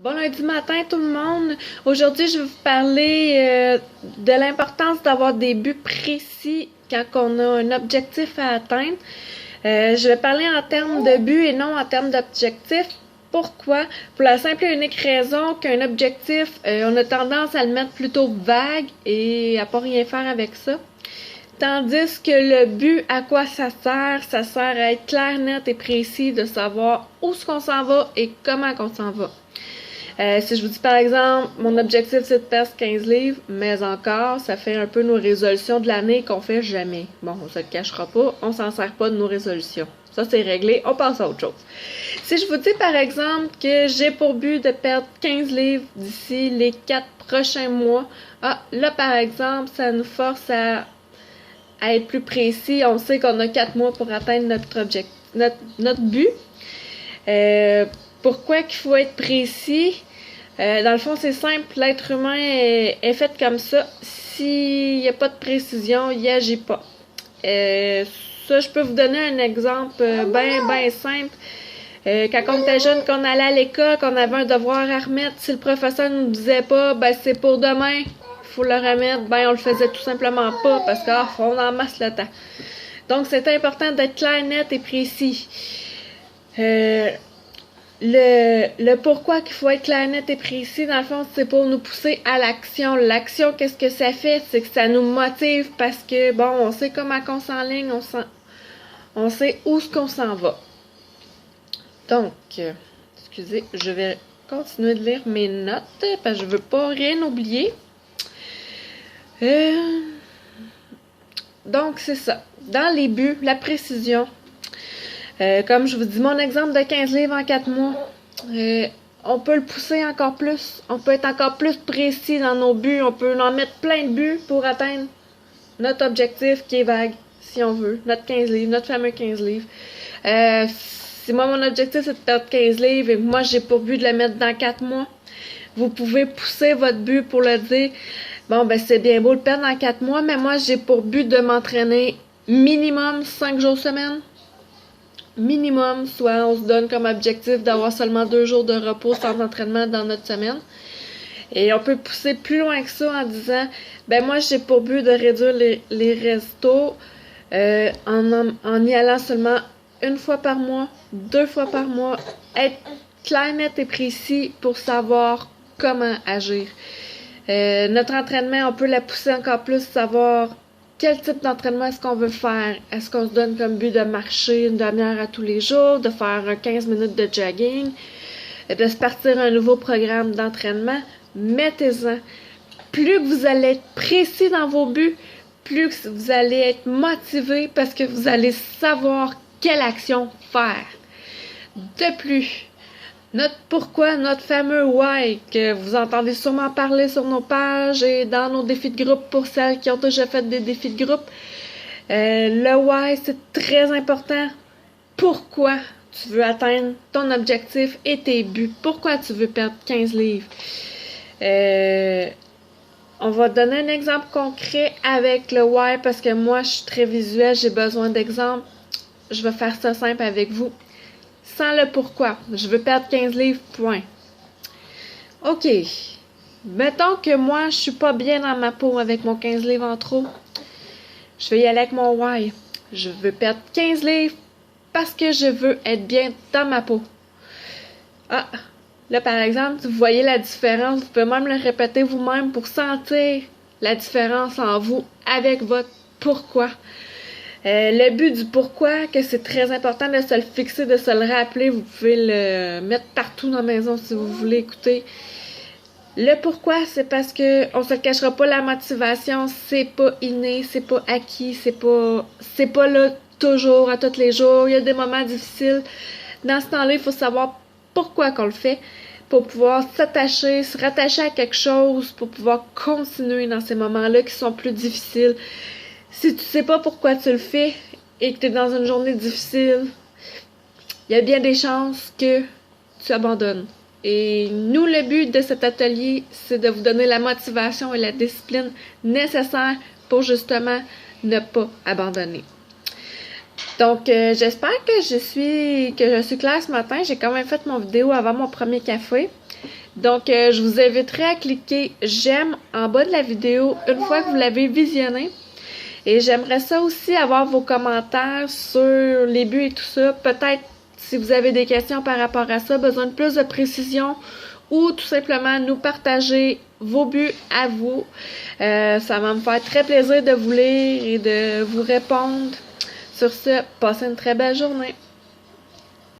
Bon lundi matin tout le monde. Aujourd'hui, je vais vous parler de l'importance d'avoir des buts précis quand on a un objectif à atteindre. Je vais parler en termes de buts et non en termes d'objectifs. Pourquoi? Pour la simple et unique raison qu'un objectif, on a tendance à le mettre plutôt vague et à pas rien faire avec ça. Tandis que le but, à quoi ça sert? Ça sert à être clair, net et précis, de savoir où est-ce qu'on s'en va et comment qu'on s'en va. Si je vous dis par exemple, mon objectif c'est de perdre 15 livres, mais encore, ça fait un peu nos résolutions de l'année qu'on fait jamais. Bon, on se le cachera pas, on s'en sert pas de nos résolutions. Ça c'est réglé, on passe à autre chose. Si je vous dis par exemple que j'ai pour but de perdre 15 livres d'ici les 4 prochains mois, là par exemple, ça nous force à être plus précis. On sait qu'on a 4 mois pour atteindre notre but. Pourquoi qu'il faut être précis? Dans le fond, c'est simple. L'être humain est fait comme ça. S'il n'y a pas de précision, il agit pas. Ça, je peux vous donner un exemple bien simple. Quand on était jeune, qu'on allait à l'école, qu'on avait un devoir à remettre, si le professeur nous disait pas, c'est pour demain, faut le remettre, on le faisait tout simplement pas parce qu'on en masse le temps. Donc, c'est important d'être clair, net et précis. Le pourquoi qu'il faut être clair, net et précis, dans le fond, c'est pour nous pousser à l'action. L'action, qu'est-ce que ça fait? C'est que ça nous motive parce que, on sait comment on s'enligne, on sait où est-ce qu'on s'en va. Donc, excusez, je vais continuer de lire mes notes parce que je veux pas rien oublier. Donc, c'est ça. Dans les buts, la précision. Comme je vous dis, mon exemple de 15 livres en 4 mois, on peut le pousser encore plus. On peut être encore plus précis dans nos buts. On peut en mettre plein de buts pour atteindre notre objectif qui est vague, si on veut. Notre 15 livres, notre fameux 15 livres. Si moi, mon objectif, c'est de perdre 15 livres et moi, j'ai pour but de le mettre dans 4 mois, vous pouvez pousser votre but pour le dire. C'est bien beau le perdre dans 4 mois, mais moi, j'ai pour but de m'entraîner minimum 5 jours semaine. Minimum, soit on se donne comme objectif d'avoir seulement 2 jours de repos sans entraînement dans notre semaine. Et on peut pousser plus loin que ça en disant, moi j'ai pour but de réduire les restos en y allant seulement 1 fois par mois, 2 fois par mois, être clair, net et précis pour savoir comment agir. Notre entraînement, on peut la pousser encore plus, savoir quel type d'entraînement est-ce qu'on veut faire? Est-ce qu'on se donne comme but de marcher une demi-heure à tous les jours, de faire 15 minutes de jogging, de se partir un nouveau programme d'entraînement? Mettez-en. Plus que vous allez être précis dans vos buts, plus que vous allez être motivé parce que vous allez savoir quelle action faire. De plus, notre pourquoi, notre fameux why, que vous entendez sûrement parler sur nos pages et dans nos défis de groupe pour celles qui ont déjà fait des défis de groupe. Le why, c'est très important. Pourquoi tu veux atteindre ton objectif et tes buts? Pourquoi tu veux perdre 15 livres? On va donner un exemple concret avec le why parce que moi, je suis très visuelle, j'ai besoin d'exemples. Je vais faire ça simple avec vous. Sans le pourquoi. Je veux perdre 15 livres, point. OK. Mettons que moi, je suis pas bien dans ma peau avec mon 15 livres en trop. Je vais y aller avec mon why. Je veux perdre 15 livres parce que je veux être bien dans ma peau. Là, par exemple, vous voyez la différence. Vous pouvez même le répéter vous-même pour sentir la différence en vous avec votre pourquoi. Le but du pourquoi, que c'est très important de se le fixer, de se le rappeler. Vous pouvez le mettre partout dans la maison si vous voulez écouter. Le pourquoi, c'est parce que on se le cachera pas, la motivation, c'est pas inné, c'est pas acquis, c'est pas là toujours, à tous les jours. Il y a des moments difficiles. Dans ce temps-là, il faut savoir pourquoi qu'on le fait, pour pouvoir s'attacher, se rattacher à quelque chose, pour pouvoir continuer dans ces moments-là qui sont plus difficiles. Si tu sais pas pourquoi tu le fais et que tu es dans une journée difficile, il y a bien des chances que tu abandonnes. Et nous, le but de cet atelier, c'est de vous donner la motivation et la discipline nécessaires pour justement ne pas abandonner. Donc, j'espère que je suis claire ce matin. J'ai quand même fait mon vidéo avant mon premier café. Donc, je vous inviterai à cliquer j'aime en bas de la vidéo une fois que vous l'avez visionnée. Et j'aimerais ça aussi avoir vos commentaires sur les buts et tout ça. Peut-être si vous avez des questions par rapport à ça, besoin de plus de précision ou tout simplement nous partager vos buts à vous. Ça va me faire très plaisir de vous lire et de vous répondre. Sur ce, passez une très belle journée.